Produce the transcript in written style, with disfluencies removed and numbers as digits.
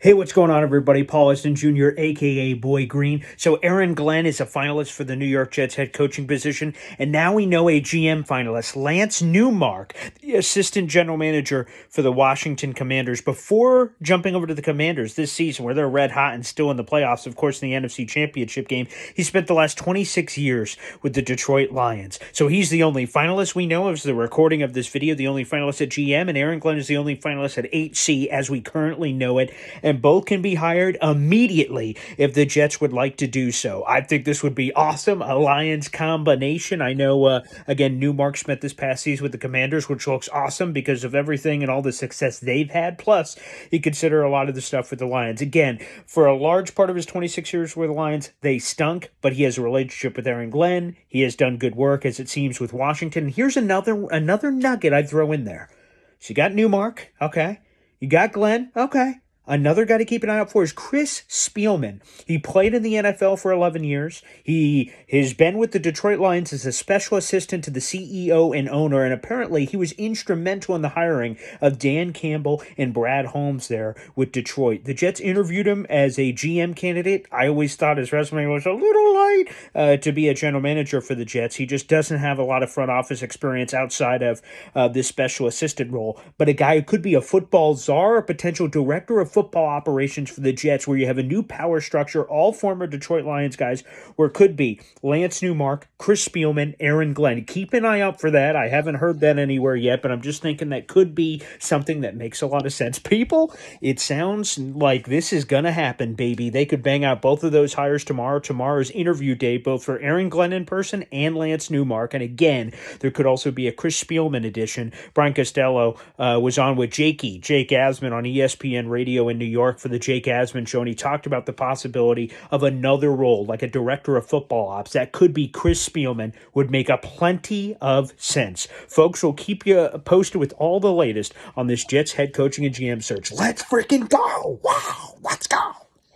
Hey, what's going on, everybody? Paul Eston Jr., a.k.a. Boy Green. So Aaron Glenn is a finalist for the New York Jets head coaching position, and now we know a GM finalist, Lance Newmark, the assistant general manager for the Washington Commanders. Before jumping over to the Commanders this season, where they're red hot and still in the playoffs, of course, in the NFC Championship game, he spent the last 26 years with the Detroit Lions. So he's the only finalist we know of the recording of this video, the only finalist at GM, and Aaron Glenn is the only finalist at HC as we currently know it. And both can be hired immediately if the Jets would like to do so. I think this would be awesome, a Lions combination. I know, again, Newmark spent this past season with the Commanders, which looks awesome because of everything and all the success they've had. Plus, you consider a lot of the stuff with the Lions. Again, for a large part of his 26 years with the Lions, they stunk, but he has a relationship with Aaron Glenn. He has done good work, as it seems, with Washington. Here's another nugget I'd throw in there. So you got Newmark, okay. You got Glenn, okay. Another guy to keep an eye out for is Chris Spielman. He played in the NFL for 11 years. He has been with the Detroit Lions as a special assistant to the CEO and owner, and apparently he was instrumental in the hiring of Dan Campbell and Brad Holmes there with Detroit. The Jets interviewed him as a GM candidate. I always thought his resume was a little light to be a general manager for the Jets. He just doesn't have a lot of front office experience outside of this special assistant role. But a guy who could be a football czar, a potential director of football operations for the Jets, where you have a new power structure, all former Detroit Lions guys, where it could be Lance Newmark, Chris Spielman, Aaron Glenn. Keep an eye out for that. I haven't heard that anywhere yet, but I'm just thinking that could be something that makes a lot of sense. People, it sounds like this is going to happen, baby. They could bang out both of those hires tomorrow. Tomorrow's interview day, both for Aaron Glenn in person and Lance Newmark. And again, there could also be a Chris Spielman edition. Brian Costello was on with Jake Asman on ESPN Radio in New York for the Jake Asman Show, and he talked about the possibility of another role, like a director of football ops. That could be Chris Spielman, would make a plenty of sense. Folks, we'll keep you posted with all the latest on this Jets head coaching and GM search. Let's freaking go! Wow!